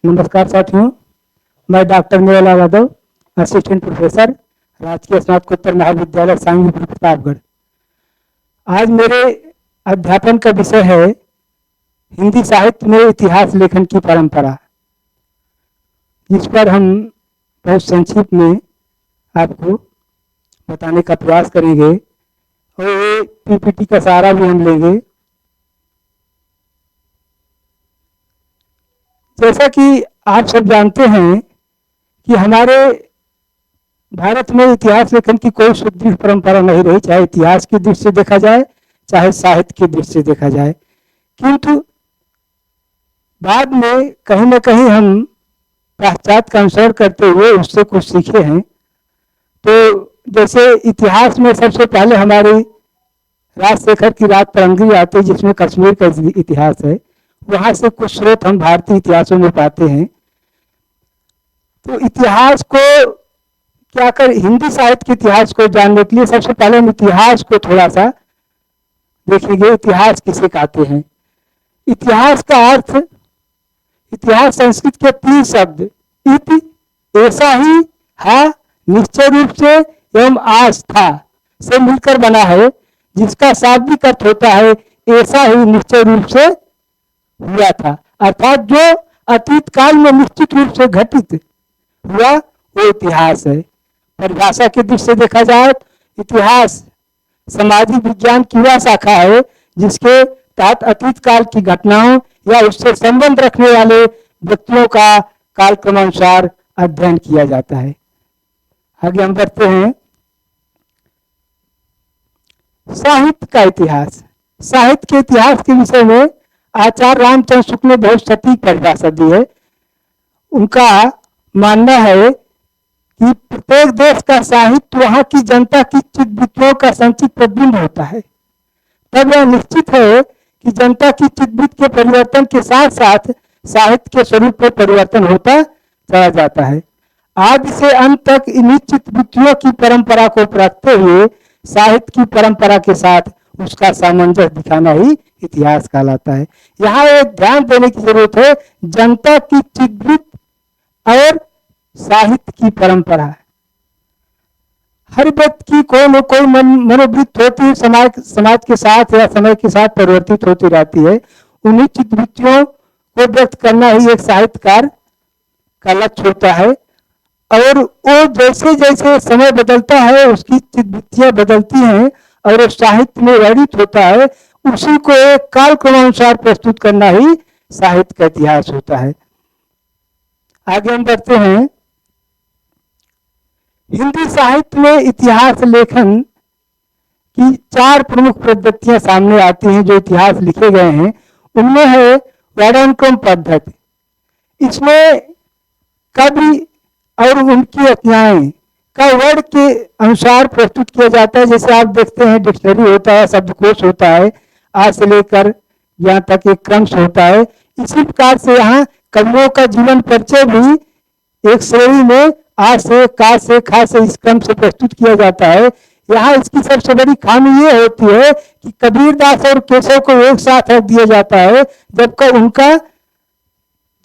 नमस्कार साथियों, मैं डॉक्टर मेला यादव, असिस्टेंट प्रोफेसर, राजकीय स्नातकोत्तर महाविद्यालय सांगीपुर प्रतापगढ़। आज मेरे अध्यापन का विषय है हिंदी साहित्य में इतिहास लेखन की परंपरा, जिस पर हम बहुत संक्षिप्त में आपको बताने का प्रयास करेंगे और ये पीपीटी का सहारा भी हम लेंगे। जैसा कि आप सब जानते हैं कि हमारे भारत में इतिहास लेखन की कोई सुदृढ़ परंपरा नहीं रही, चाहे इतिहास की दृष्टि से देखा जाए चाहे साहित्य की दृष्टि से देखा जाए। किंतु बाद में कहीं न कहीं हम पाश्चात्य का अनुसरण करते हुए उससे कुछ सीखे हैं। तो जैसे इतिहास में सबसे पहले हमारी राजशेखर की रात परंगी आती है, जिसमें कश्मीर का इतिहास है। वहां से कुछ स्रोत हम भारतीय इतिहासों में पाते हैं। तो इतिहास को क्या कर हिंदी साहित्य के इतिहास को जानने के लिए सबसे पहले हम इतिहास को थोड़ा सा देखेंगे। इतिहास किसे कहते हैं? इतिहास का अर्थ, इतिहास संस्कृत के 3 शब्द इति, ऐसा ही, हा, निश्चय रूप से एवं आस्था से मिलकर बना है, जिसका शाब्दिक अर्थ होता है ऐसा ही निश्चय रूप से हुआ था, अर्थात जो अतीत काल में निश्चित रूप से घटित हुआ वो इतिहास है। परिभाषा की दृष्टि से देखा जाए तो इतिहास सामाजिक विज्ञान की वह शाखा है जिसके तहत अतीत काल की घटनाओं या उससे संबंध रखने वाले व्यक्तियों का कालक्रमानुसार अध्ययन किया जाता है। आगे हम बढ़ते हैं। साहित्य का इतिहास। साहित्य के इतिहास के विषय में आचार्य रामचंद्र शुक्ल ने बहुत सटीक परिभाषा दी है। उनका मानना है कि प्रत्येक देश का साहित्य वहां की जनता की चित्तवृत्तियों का संचित प्रतिबिंब होता है। तब यह निश्चित है कि जनता की चित्तवृत्ति के परिवर्तन के साथ साथ साहित्य के स्वरूप में परिवर्तन होता चला जाता है। आदि से अंत तक इन्हीं चित्तवृत्तियों की परंपरा को परखते हुए साहित्य की परंपरा के साथ उसका सामंजस्य दिखाना ही इतिहास कहलाता है। यहाँ एक ध्यान देने की जरूरत है, जनता की चित्तवृत्ति और साहित्य की परंपरा। हर व्यक्ति की कोई न कोई मनोवृत्ति होती है, समाज के साथ या समय के साथ परिवर्तित होती रहती है। उन्हीं चित्तवृत्तियों को व्यक्त करना ही एक साहित्यकार का लक्ष्य होता है। और वो जैसे जैसे समय बदलता है उसकी चित्तवृत्तियां बदलती हैं और वो साहित्य में वर्णित होता है। उसी को एक कालक्रमानुसार प्रस्तुत करना ही साहित्य का इतिहास होता है। आगे हम बढ़ते हैं। हिंदी साहित्य में इतिहास लेखन की 4 प्रमुख पद्धतियां सामने आती हैं जो इतिहास लिखे गए हैं। उनमें है वर्णानुक्रम पद्धति। इसमें कवि और उनकी रचनाएं का वर्ण के अनुसार प्रस्तुत किया जाता है। जैसे आप देखते हैं डिक्शनरी होता है, शब्दकोश होता है, आज से लेकर यहाँ तक एक क्रम होता है। इसी प्रकार से यहाँ कवियों का जीवन परिचय भी एक श्रेणी में आ से, का से, खा से इस क्रम से प्रस्तुत किया जाता है। यहाँ इसकी सबसे बड़ी खामी ये होती है कि कबीरदास और केशव को एक साथ रख दिया जाता है, जबकि उनका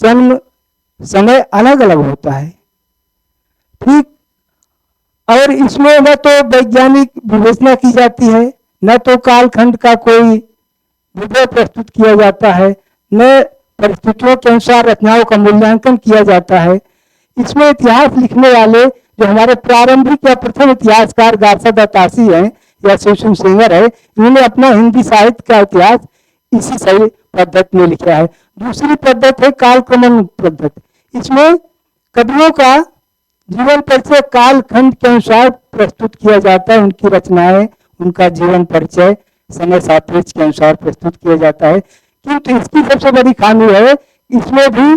जन्म समय अलग अलग होता है। ठीक, और इसमें न तो वैज्ञानिक विवेचना की जाती है, न तो कालखंड का कोई विवरण प्रस्तुत किया जाता है, न परिस्थितियों के अनुसार रचनाओं का मूल्यांकन किया जाता है। इसमें इतिहास लिखने वाले जो हमारे प्रारंभिक या प्रथम इतिहासकार गारसा दत्तासी हैं या शिव सिंगर है, इन्होंने अपना हिंदी साहित्य का इतिहास इसी सही पद्धति में लिखा है। दूसरी पद्धति है कालक्रम पद्धति। इसमें कवियों का जीवन परिचय कालखंड के अनुसार प्रस्तुत किया जाता है। उनकी रचनाएं, उनका जीवन परिचय समय सापेक्ष के अनुसार प्रस्तुत किया जाता है। किंतु इसकी सबसे बड़ी खामी है, इसमें भी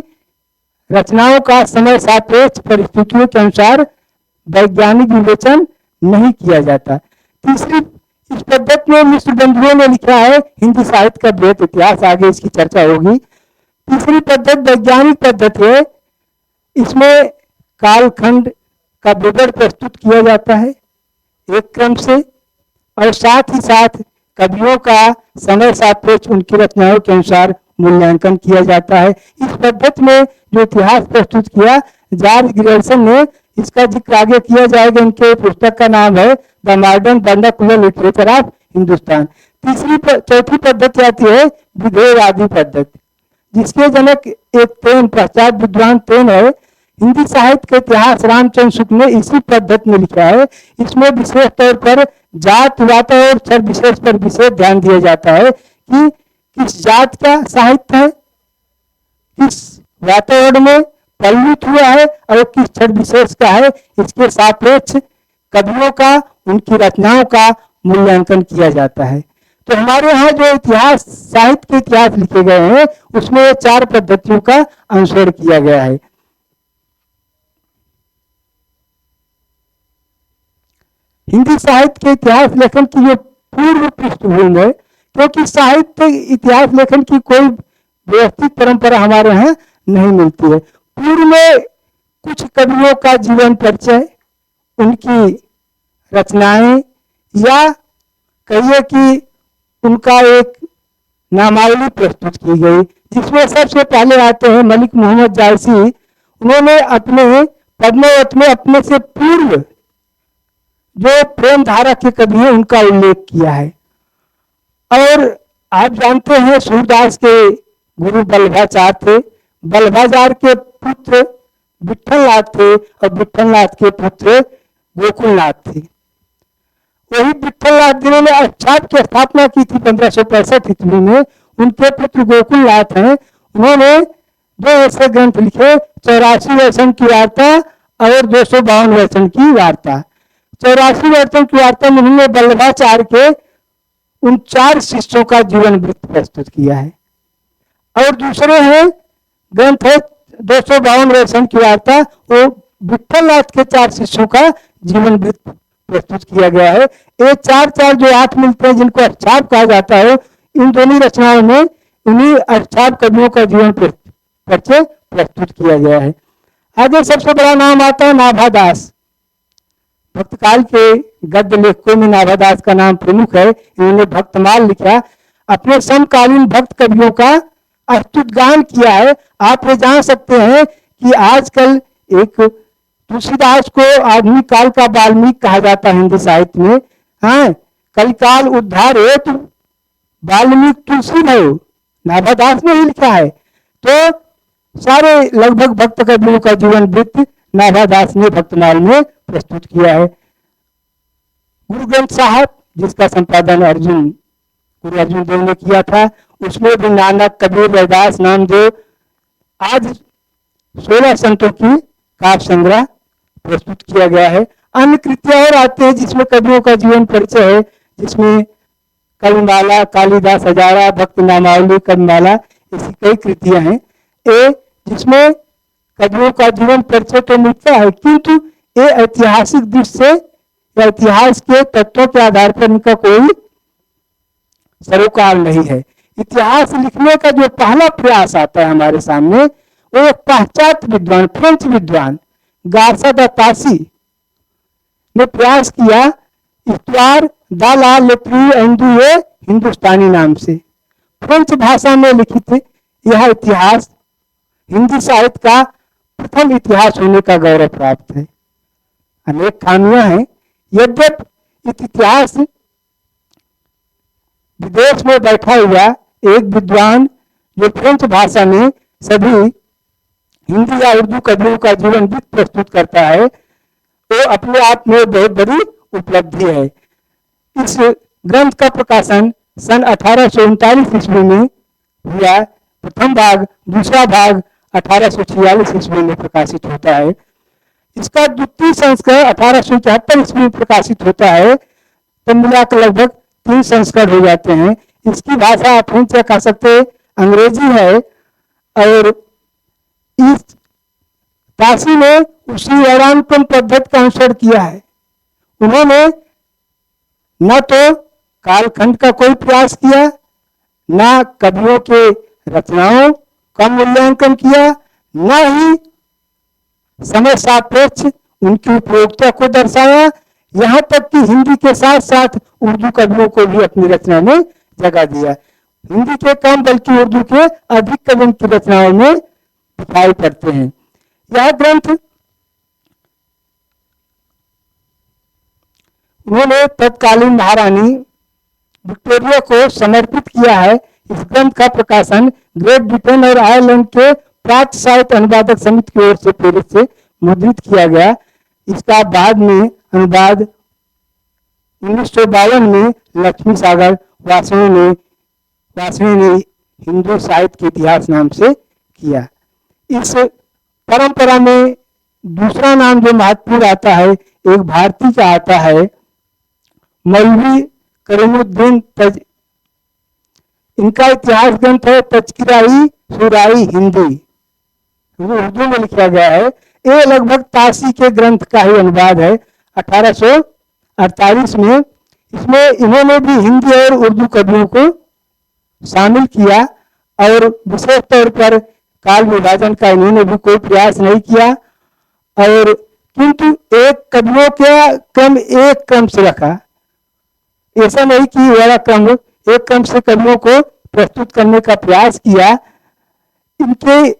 रचनाओं का समय सापेक्ष परिस्थितियों के अनुसार वैज्ञानिक विवेचन नहीं किया जाता। तीसरी इस पद्धति में मिश्र बंधुओं ने लिखा है हिंदी साहित्य का बृहत इतिहास, आगे इसकी चर्चा होगी। तीसरी पद्धति वैज्ञानिक पद्धति है। इसमें कालखंड का विवरण प्रस्तुत किया जाता है एक क्रम से, और साथ ही साथ कवियों का समय सापेक्ष उनकी रचनाओं के अनुसार मूल्यांकन किया जाता है। इस पद्धति में जो इतिहास प्रस्तुत किया जॉर्ज ग्रेगसन ने, इसका जिक्र आगे किया जाएगा। इनके पुस्तक का नाम है the modern vernacular literature of Hindustan. चौथी पद्धति आती है विधेयवादी पद्धति, जिसके जनक एक तेन प्रख्यात विद्वान तेन है। हिंदी साहित्य के इतिहास रामचंद्र शुक्ल ने इसी पद्धति में लिखा है। इसमें विशेष तौर पर जात वाता और क्षर विशेष पर विशेष ध्यान दिया जाता है कि किस जात का साहित्य है, किस वातावरण में पल्लित हुआ है और किस क्षर विशेष का है। इसके सापेक्ष कवियों का, उनकी रचनाओं का मूल्यांकन किया जाता है। तो हमारे यहाँ जो इतिहास, साहित्य के इतिहास लिखे गए हैं, उसमें 4 पद्धतियों का अनुसरण किया गया है। हिंदी साहित्य के इतिहास लेखन की जो पूर्व पृष्ठभूमि है, क्योंकि साहित्य इतिहास लेखन की कोई व्यवस्थित परंपरा हमारे यहाँ नहीं मिलती है। पूर्व में कुछ कवियों का जीवन परिचय, उनकी रचनाएं, या कहिए कि उनका एक नामावली प्रस्तुत की गई, जिसमें सबसे पहले आते हैं मलिक मोहम्मद जायसी। उन्होंने अपने पद्मावत में अपने से पूर्व जो प्रेम धारा के कवि हैं उनका उल्लेख किया है। और आप जानते हैं सूरदास के गुरु बल्लभाचार्य थे, बल्लभाचार्य के पुत्र विठलनाथ थे और विठलनाथ के पुत्र गोकुलनाथ थे। वही विठलनाथ जिन्होंने अष्टाप की स्थापना की थी 1565 ईस्वी में, उनके पुत्र गोकुलनाथ हैं। उन्होंने 2 ऐसे ग्रंथ लिखे, 84 वचन की वार्ता और 252 वचन की वार्ता। 84 वचन की वार्ता में उन्होंने बल्लभाचार्य के उन 4 शिष्यों का जीवन वृत्त प्रस्तुत किया है। और दूसरे हैं ग्रंथ है 252 वचन की वार्ता, वो विठलनाथ के 4 शिष्यों का जीवन वृत्त प्रस्तुत किया गया है। ये 4 जो 8 मिलते हैं, जिनको अष्टाप कहा जाता है, इन दोनों रचनाओं में इन्हीं अष्टाप कवियों का जीवन परिचय प्रस्तुत किया गया है। आगे सबसे बड़ा नाम आता है नाभादास। भक्तकाल के गद्य लेखकों में नाभादास का नाम प्रमुख है। इन्होंने भक्तमाल लिखा, अपने समकालीन भक्त कवियों का अस्तुतगान किया है। आप ये जान सकते हैं कि आजकल एक तुलसीदास को आधुनिक काल का वाल्मीकि कहा जाता है हिंदी साहित्य में। हाँ, कलिकाल उद्धार हेतु वाल्मीकि तुलसी भयो, नाभादास ने ही लिखा है। तो सारे लगभग भक्त कवियों का जीवन वृत्त नाभादास ने भक्तमाल में प्रस्तुत किया है। गुरु ग्रंथ साहब, जिसका संपादन गुरु अर्जुन देव ने किया था, उसमें भी नानक, कबीर, रविदास, नामदेव आज 16 संतों की काव्य संग्रह प्रस्तुत किया गया है। अन्य कृतियां और आते हैं जिसमें कवियों का जीवन परिचय है, जिसमें कविमाला, कालिदास हजारा, भक्त नामावली, कविमाला, ऐसी कई कृतियां हैं जिसमें कवियों का जीवन परिचय तो मिलता है, किंतु ये ऐतिहासिक दृष्टि से या इतिहास के तत्वों के आधार पर इनका कोई सरोकार नहीं है। इतिहास लिखने का जो पहला प्रयास आता है हमारे सामने, वो एक पाश्चात्य विद्वान, फ्रेंच विद्वान गार्सा द तासी ने प्रयास किया, इस्तार द ला लेट्री एंडुए हिंदुस्तानी नाम से फ्रेंच भाषा में लिखित यह इतिहास हिंदी साहित्य का प्रथम इतिहास होने का गौरव प्राप्त है। अनेक खामियां हैं, यद्यपि इतिहास विदेश में बैठा हुआ एक विद्वान जो फ्रेंच भाषा में सभी हिंदी या उर्दू कवियों का जीवन वृत्त प्रस्तुत करता है, वो अपने आप में बहुत बड़ी उपलब्धि है। इस ग्रंथ का प्रकाशन सन 1839 ईस्वी में हुआ। प्रथम भाग, दूसरा भाग 1846 ईस्वी में प्रकाशित होता है। इसका द्वितीय संस्करण 1874 ईस्वी में प्रकाशित होता है। तब मिलाकर लगभग 3 संस्करण हो जाते हैं। इसकी भाषा आप फ्रेंच कह सकते, अंग्रेजी है। और इस तासी ने उसी वैरांकन पद्धति का अनुसरण किया है। उन्होंने न तो कालखंड का कोई प्रयास किया, न कवियों के रचनाओं का मूल्यांकन किया, न ही समय सापेक्ष उनकी उपयोगिता को दर्शाया। यहाँ तक कि हिंदी के साथ साथ उर्दू कवियों को भी अपनी रचना में जगह दिया। हिंदी के कम बल्कि उर्दू के अधिक कवि इनकी रचनाओं में दिखाई पड़ते हैं। यह ग्रंथ उन्होंने तत्कालीन महारानी विक्टोरिया को समर्पित किया है। इस ग्रंथ का प्रकाशन ग्रेट ब्रिटेन और आयरलैंड के प्राच्य साहित्य अनुवादक समिति की ओर से प्रेरित से मुद्रित किया गया। इसका बाद में अनुवाद 1952 में लक्ष्मी सागर वासवी ने हिंदू साहित्य के इतिहास नाम से किया। इस परंपरा में दूसरा नाम जो महत्वपूर्ण आता है, एक भारतीय का आता है, मौलवी करीमुद्दीन तज। इनका इतिहास ग्रंथ है तज़किरा-ई शुरा-ई हिंदी, उर्दू में लिखा गया है। ये लगभग तासी के ग्रंथ का ही अनुवाद है 1848 में। इसमें इन्होंने भी हिंदी और उर्दू कवियों को शामिल किया और विशेष तौर पर काल विभाजन का इन्होंने भी कोई प्रयास नहीं किया, और किंतु एक कवियों का क्रम एक क्रम से रखा। ऐसा नहीं कि वह क्रम एक क्रम से कवियों को प्रस्तुत करने का प्रयास किया। इनके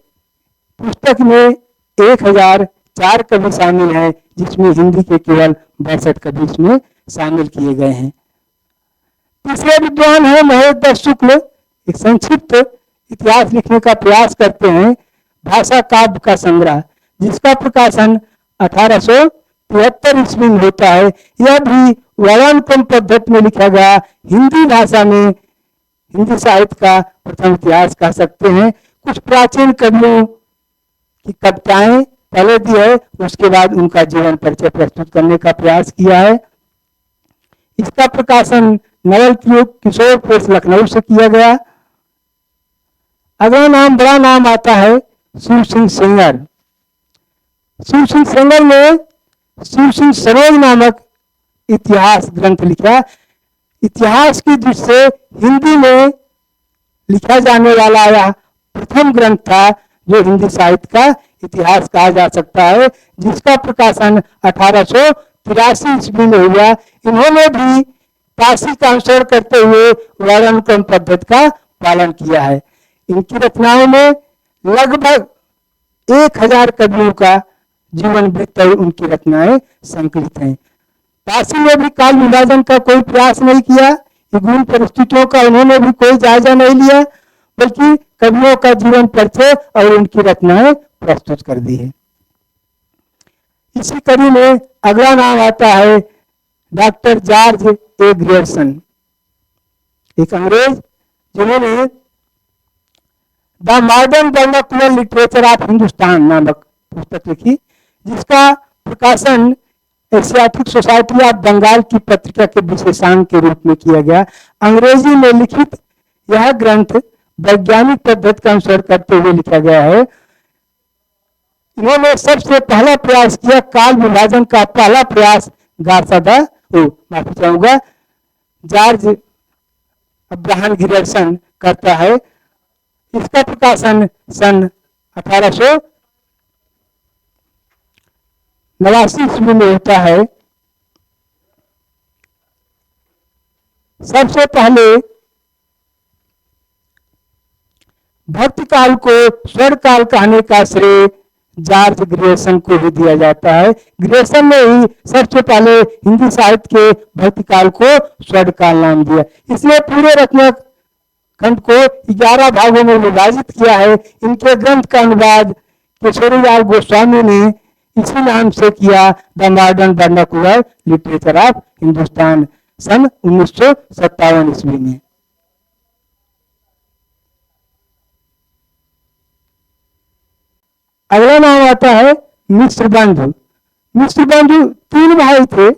पुस्तक में 1004 कवि शामिल हैं, जिसमें हिंदी के केवल 62 कवि इसमें शामिल किए गए हैं। तीसरे विद्वान है महेश दत्त शुक्ल। एक संक्षिप्त इतिहास लिखने का प्रयास करते हैं, भाषा काव्य का संग्रह, जिसका प्रकाशन 1873 ईस्वी में होता है। यह भी वर्णानुक्रम पद्धति में लिखा गया हिंदी भाषा में हिंदी साहित्य का प्रथम इतिहास कह सकते हैं। कुछ प्राचीन कवियों की कविताएं पहले दी है, उसके बाद उनका जीवन परिचय प्रस्तुत करने का प्रयास किया है। इसका प्रकाशन नवल किशोर प्रेस लखनऊ से किया गया। अगला नाम बड़ा नाम आता है शिव सिंह सेंगर। शिव सिंह सेंगर ने शिव सिंह सरोज नामक इतिहास ग्रंथ लिखा। इतिहास की दृष्टि से हिंदी में लिखा जाने वाला यह प्रथम ग्रंथ था जो हिंदी साहित्य का इतिहास कहा जा सकता है, जिसका प्रकाशन 1883 ईस्वी में हुआ। इन्होंने भी तासी का अनुसरण करते हुए वर्णानुक्रम पद्धति का पालन किया है। इनकी रचनाओं में लगभग 1000 कवियों का जीवन वृत्त और उनकी रचनाएं संकलित हैं। तासी ने भी काल विभाजन का कोई प्रयास नहीं किया, विभिन्न परिस्थितियों का उन्होंने भी कोई जायजा नहीं लिया, बल्कि कवियों का जीवन परिचय और उनकी रचनाएं प्रस्तुत कर दी है। इसी कड़ी में अगला नाम आता है डॉक्टर जॉर्ज ए ग्रियर्सन, एक अंग्रेज, जिन्होंने the modern vernacular literature of Hindustan नामक पुस्तक लिखी, जिसका प्रकाशन एशियाटिक सोसाइटी ऑफ बंगाल की पत्रिका के विशेषांक के रूप में किया गया। अंग्रेजी में लिखित यह ग्रंथ वैज्ञानिक पद्धति का अनुसरण करते हुए लिखा गया है। इन्होंने सबसे पहला प्रयास किया, काल विभाजन का पहला प्रयास माफी चाहूंगा जॉर्ज अब्राहम ग्रियर्सन करता है। इसका प्रकाशन सन 1889 ईस्वी में होता है। सबसे पहले भक्ति काल को स्वर्ण काल कहने का श्रेय जॉर्ज ग्रियर्सन को ही दिया जाता है। ग्रियर्सन ने ही सबसे पहले हिंदी साहित्य के भक्ति काल को स्वर्ण काल नाम दिया। इसने पूरे रचना खंड को 11 भागों में विभाजित किया है। इनके ग्रंथ का अनुवाद केशरीलाल गोस्वामी ने इसी नाम से किया, the modern vernacular literature of Hindustan, सन 1957 ईस्वी में। अगला नाम आता है मिश्र बंधु। मिश्र बंधु 3 भाई थे,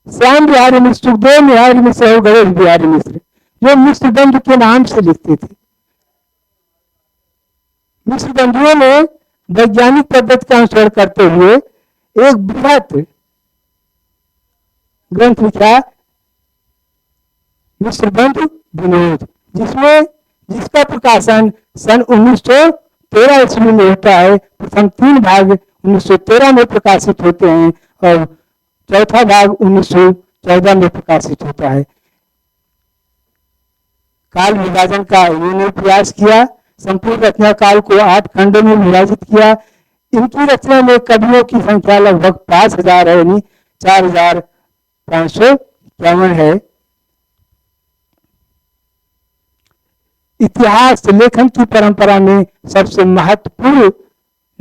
श्याम बिहारी मिश्र, सुखदेव बिहारी मिश्र और गणेश बिहारी मिश्र, जो मिश्र बंधु के नाम से लिखते थे। मिश्र बंधुओं ने वैज्ञानिक पद्धति का अनुसरण करते हुए एक बृहत ग्रंथ लिखा, मिश्र बंधु विनोद, जिसका प्रकाशन सन 1913 ईस्वी में होता है। प्रथम 3 भाग 1913 में प्रकाशित होते हैं और चौथा भाग 1914 में प्रकाशित होता है। काल विभाजन का इन्होंने प्रयास किया। संपूर्ण रचना काल को 8 खंडों में विभाजित किया। इनकी रचना में कवियों की संख्या लगभग 5000 है, यानी 4551 है। इतिहास लेखन की परंपरा में सबसे महत्वपूर्ण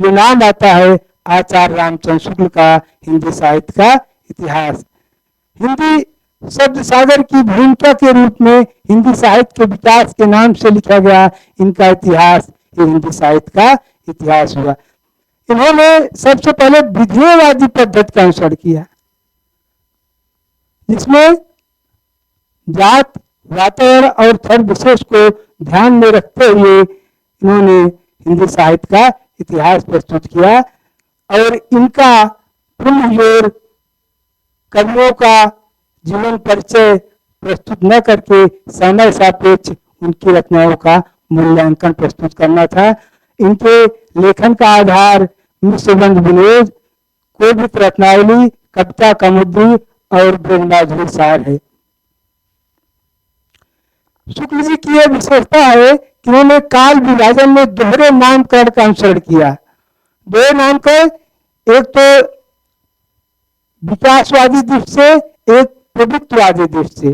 जो नाम आता है आचार्य रामचंद्र शुक्ल का हिंदी साहित्य का इतिहास। हिंदी शब्द सागर की भूमिका के रूप में हिंदी साहित्य के विकास के नाम से लिखा गया इनका इतिहास, ये हिंदी साहित्य का इतिहास हुआ। इन्होंने सबसे पहले विधेयवादी पद्धति का अनुसरण किया, जिसमें जात, वातावरण और धर्म विशेष को ध्यान में रखते हुए इन्होंने हिंदी साहित्य का इतिहास प्रस्तुत किया। और इनका पूर्ण जोर कवियों का जीवन परिचय प्रस्तुत न करके समय सापेक्ष उनकी रचनाओं का मूल्यांकन प्रस्तुत करना था। इनके लेखन का आधार मिश्रबंध विनोद, कोविद रत्नावली, कविता कौमुदी और ब्रह्माधुरी सार है। शुक्ल जी की यह विशेषता है कि उन्होंने काल विभाजन में दोहरे नामकरण का अनुसरण किया। दो नामकरण, एक तो विकासवादी दृष्टि से, एक प्रभुत्ववादी दृष्टि से।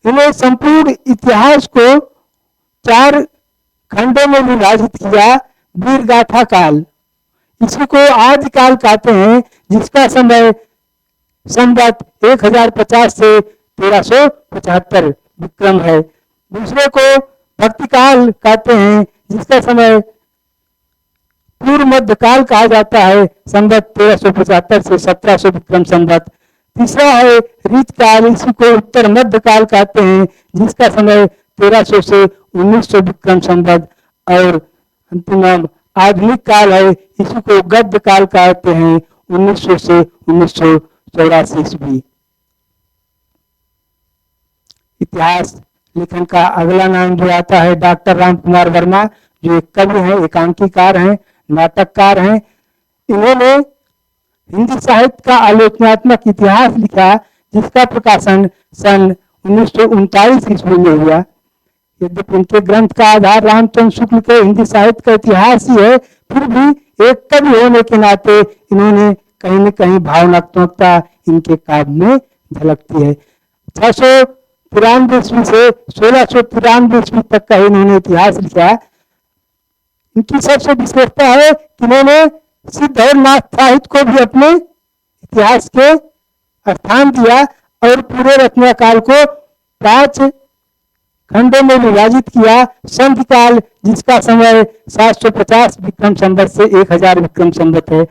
इन्होंने संपूर्ण इतिहास को 4 खंडों में विभाजित किया। वीरगाथा काल, इसी को आदि काल कहते हैं, जिसका समय संवत 1050 से 1375 विक्रम है। दूसरे को भक्ति काल कहते हैं, जिसका समय पूर्व मध्य काल कहा जाता है, संवत 1375 से 1700 विक्रम संवत। तीसरा है रीत काल, इसी को उत्तर मध्य काल कहते हैं, जिसका समय 1300 से 1900 विक्रम संवत। और अंतिम आधुनिक काल है, इसी को गद्य काल कहते हैं, 1900 से 1984 ईस्वी। इतिहास लेखन का अगला नाम जो आता है डॉक्टर राम कुमार वर्मा, जो एक कवि हैं, एकांकीकार हैं, नाटककार हैं। इन्होंने हिंदी साहित्य का आलोचनात्मक इतिहास लिखा, जिसका प्रकाशन सन 1939 ईस्वी में हुआ। यद्यपि उनके ग्रंथ का आधार रामचंद्र शुक्ल के हिंदी साहित्य का इतिहास ही है, फिर भी एक कवि होने के नाते इन्होंने कहीं न कहीं भावनात्मकता इनके काव्य में झलकती है। 693 ईस्वी से 1693 ईस्वी तक का इन्होंने इतिहास लिखा। इनकी सबसे विशेषता है कि इन्होंने सिद्ध और नाथ साहित्य को भी अपने इतिहास के स्थान दिया और पूरे रचना काल को 5 खंडों में विभाजित किया। संधि काल, जिसका समय 750 विक्रम संवत से 1000 विक्रम संवत है।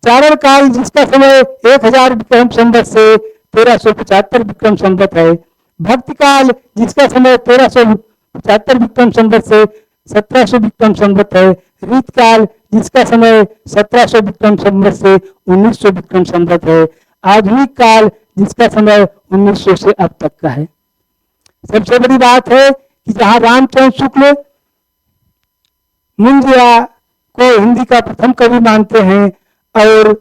चारण काल, जिसका समय 1000 विक्रम संवत से 1375 विक्रम संवत है। भक्ति काल, जिसका समय 1375 विक्रम संवत से 1700 विक्रम संवत है। रीत काल, जिसका समय 1700 विक्रम संवत से 1900 विक्रम संवत है। आधुनिक काल, जिसका समय 1900 से अब तक का है। सबसे बड़ी बात है कि जहां रामचंद्र शुक्ल मुंजिया को हिंदी का प्रथम कवि मानते हैं और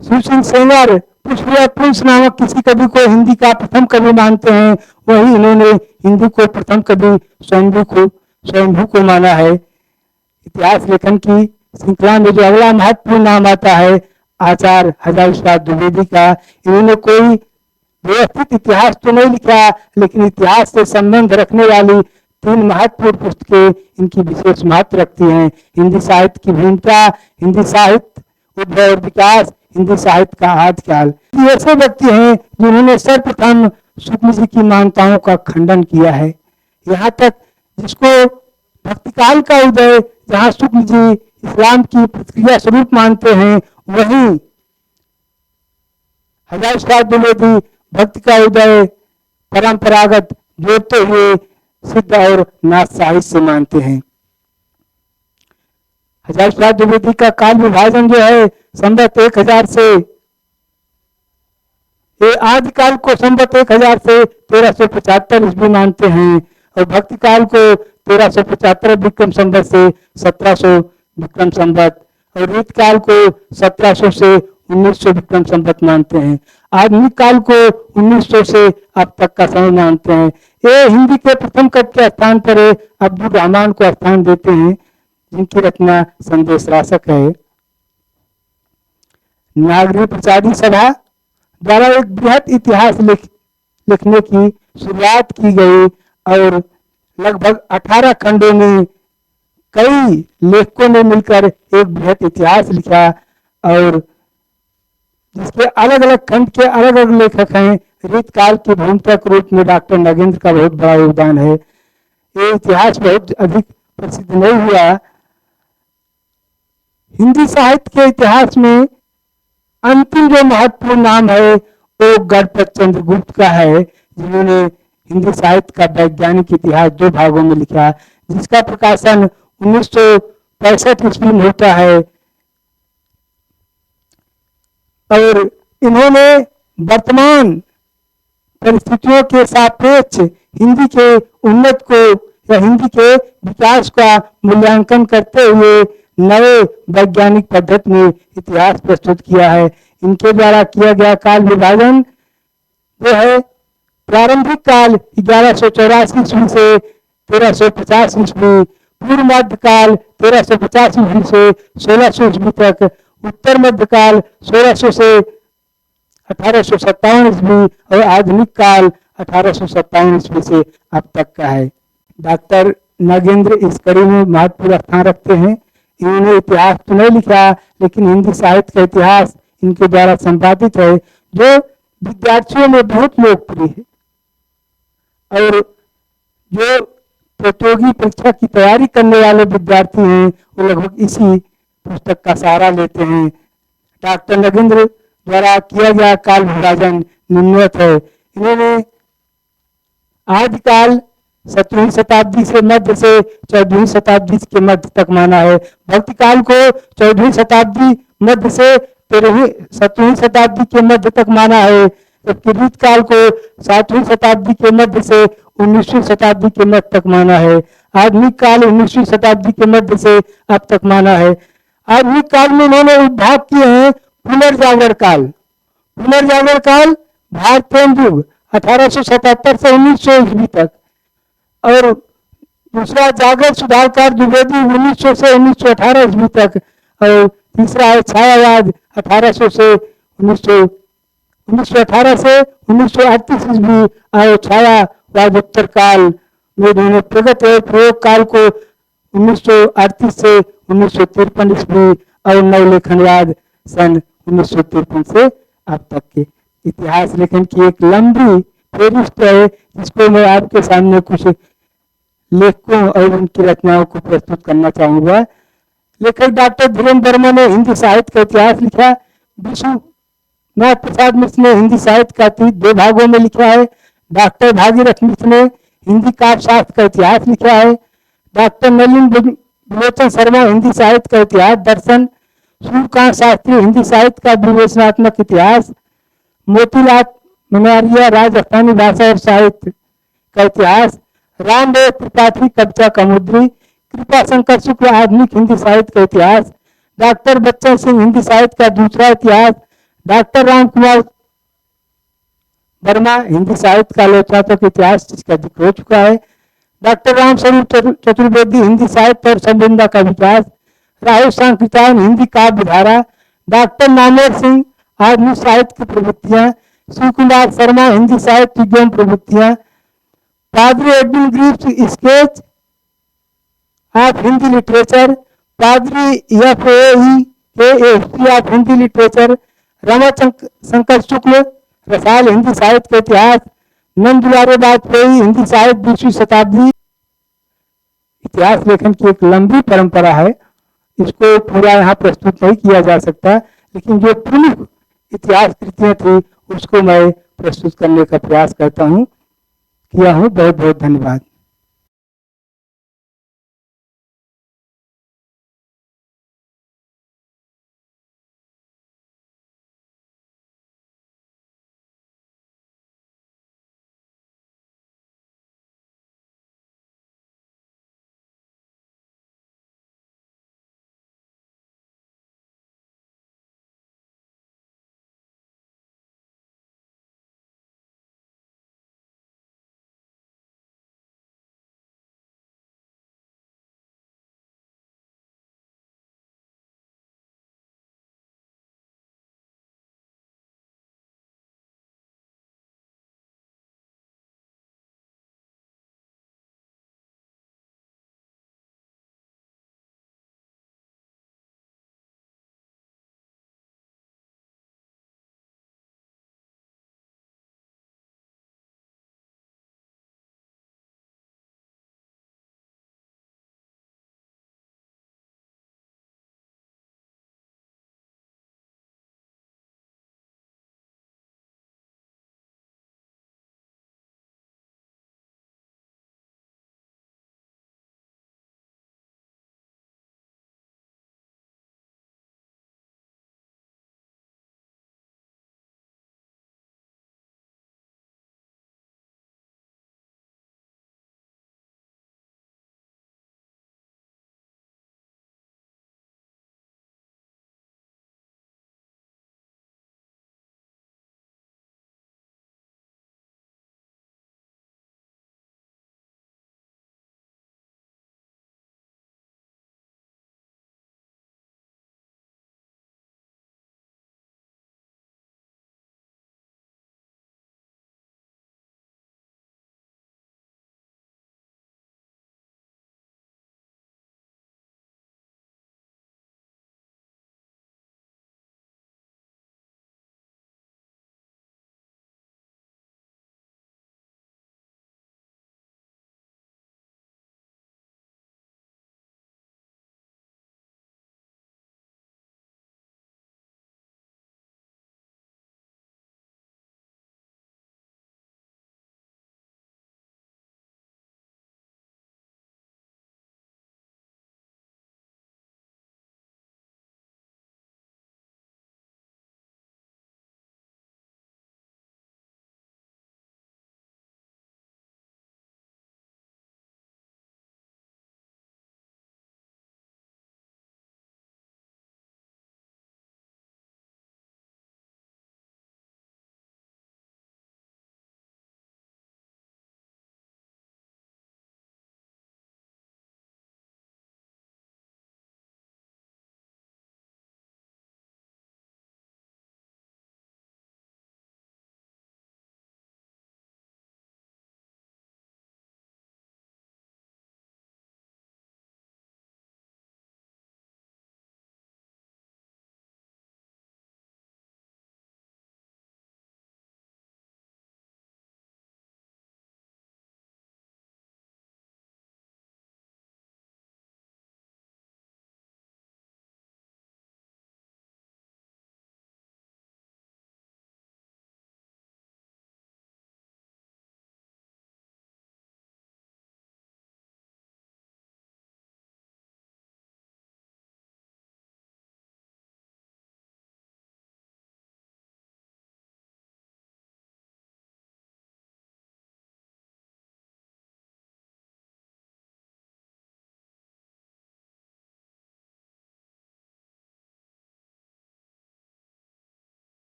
सुशील सेंगर पुष्प नामक किसी कवि को हिंदी का प्रथम कवि मानते हैं, वही इन्होंने हिंदी को प्रथम कवि स्वयंभू को माना है। इतिहास लेखन की श्रृंखला में जो अगला महत्वपूर्ण नाम आता है आचार्य हजारीलाल द्विवेदी का। इन्होंने कोई व्यवस्थित इतिहास तो नहीं लिखा, लेकिन इतिहास से संबंध रखने वाली 3 महत्वपूर्ण पुस्तकें इनकी विशेष महत्व रखती हैं। हिंदी साहित्य की भूमिका, हिंदी साहित्य उद्भव और विकास, हिंदी साहित्य का आदिकाल। ये ऐसे व्यक्ति हैं जिन्होंने सर्वप्रथम शुक्ल जी की मान्यताओं का खंडन किया है। यहाँ तक जिसको भक्तिकाल का उदय, जहाँ शुक्ल जी इस्लाम की प्रतिक्रिया स्वरूप मानते हैं, वहीं हजारीलाल द्विवेदी भक्ति का उदय परंपरागत जोड़ते हुए सिद्ध और नाथ साहित्य से मानते हैं। हजारीलाल द्विवेदी का काल विभाजन जो है संवत 1000 से, ये आदि काल को संवत 1000 से 1375 ईस्वी मानते हैं और भक्ति काल को 1375 विक्रम संवत से 1700 विक्रम संवत और रीत काल को 1700 से 1900 विक्रम संवत मानते हैं। आधुनिक काल को 1900 से अब तक का समय मानते हैं। ये हिंदी के प्रथम कट के स्थान पर अब्दुल रहमान को स्थान देते हैं, जिनकी रचना संदेश राशक है। नागरी प्रचारी सभा द्वारा एक बृहद इतिहास लिखने की शुरुआत की गई और लगभग 18 खंडों में कई लेखकों ने मिलकर एक बृहद इतिहास लिखा और जिसके अलग अलग खंड के अलग अलग लेखक हैं। रीतकाल की भूमिका के रूप में डॉक्टर नगेंद्र का बहुत बड़ा योगदान है। ये इतिहास बहुत अधिक प्रसिद्ध नहीं हुआ। हिंदी साहित्य के इतिहास में अंतिम जो महत्वपूर्ण नाम है वो गणपत चंद्र गुप्त का है, जिन्होंने हिंदी साहित्य का वैज्ञानिक इतिहास 2 भागों में लिखा, जिसका प्रकाशन 1965 ईस्वी में होता है। और इन्होंने वर्तमान परिस्थितियों के सापेक्ष हिंदी के उन्नत को या हिंदी के विकास का मूल्यांकन करते हुए नए वैज्ञानिक पद्धति में इतिहास प्रस्तुत किया है। इनके द्वारा किया गया काल विभाजन जो है प्रारंभिक काल 1184 ईस्वी से 1350 ईस्वी, पूर्व मध्य काल 1350 ईस्वी से 1600 ईस्वी तक, उत्तर मध्य काल 1600 से 1857 ईस्वी और आधुनिक काल 1857 ईस्वी से अब तक का है। डॉक्टर नगेंद्र इस कड़ी में महत्वपूर्ण स्थान रखते हैं। इन्होंने इतिहास तो नहीं लिखा, लेकिन हिंदी साहित्य का इतिहास इनके द्वारा संपादित है, जो विद्यार्थियों में बहुत लोकप्रिय है और जो प्रतियोगी परीक्षा की तैयारी करने वाले विद्यार्थी हैं वो लगभग इसी पुस्तक का सहारा लेते हैं। डॉक्टर नगेंद्र द्वारा किया गया काल विभाजन निम्नवत है। इन्होंने आदिकाल 17वीं शताब्दी से मध्य से 14वीं शताब्दी के मध्य तक माना है। भक्ति काल को 14वीं शताब्दी मध्य से 17वीं शताब्दी के मध्य तक माना है, जबकि रीत काल को 7वीं शताब्दी के मध्य से 19वीं शताब्दी के मध्य तक माना है। आधुनिक काल 19वीं शताब्दी के मध्य से अब तक माना है। आधुनिक काल में इन्होंने विभाग किए हैं पुनर्जागरण काल। पुनर्जागरण काल भारतीय युग 1877 से 1900 ईस्वी तक, और दूसरा जागर सुधार काल द्विवेदी 1900 से 1918 ईस्वी तक, और तीसरा है छायावाद 1800 से 1918 से 1938 ईस्वी और छायावाद उत्तर काल में इन्होंने प्रगत प्रयोग काल को 1938 से 1953 ईस्वी और नवलेखनवाद सन 1953 से अब तक के इतिहास लेखन की एक लंबी फेरिस्त है, जिसको मैं आपके सामने कुछ लेखकों और उनकी रचनाओं को प्रस्तुत करना चाहूंगा। लेखक डॉक्टर धीरेन्द्र वर्मा ने हिंदी साहित्य का इतिहास लिखा। विश्वनाथ प्रसाद मिश्र ने हिंदी साहित्य का 2 भागों में लिखा है। डॉक्टर भागीरथ मिश्र ने हिंदी काव्य शास्त्र का इतिहास लिखा है। डॉक्टर नलिन विलोचन शर्मा हिंदी साहित्य का इतिहास दर्शन। सूर्यकांत शास्त्री हिंदी साहित्य का विवेचनात्मक इतिहास। मोतीलाल मनारिया राजस्थानी भाषा और साहित्य का इतिहास। रामदेव त्रिपाठी कविता कमुद्री। कृपा शंकर शुक्ल आधुनिक हिंदी साहित्य का इतिहास। डॉक्टर बच्चन सिंह हिंदी साहित्य का दूसरा इतिहास। डॉक्टर राम कुमार वर्मा हिंदी साहित्य का आलोचनात्मक इतिहास, जिसका जिक्र हो चुका है। डॉक्टर राम स्वरूप चतुर्वेदी हिंदी साहित्य और संवेदना का विकास। राहुल सांकृत्यायन हिंदी काव्य धारा। डॉक्टर नामेर सिंह आधुनिक साहित्य की प्रवृत्तियां। शिव कुमार शर्मा हिंदी साहित्य एवं प्रवृत्तियां। पादरी Edwin Greaves sketch of Hindi literature. पादरी FAE के history of Hindi literature. Ramashankar Shukla Rasal Hindi साहित्य का इतिहास। नंद दुलारे वाजपेयी हिंदी साहित्य 20वीं शताब्दी। इतिहास लेखन की एक लंबी परंपरा है, इसको पूरा यहाँ प्रस्तुत नहीं किया जा सकता, लेकिन जो प्रमुख इतिहास कृतियां थी उसको मैं प्रस्तुत करने का प्रयास करता हूँ, किया हूँ। बहुत बहुत धन्यवाद।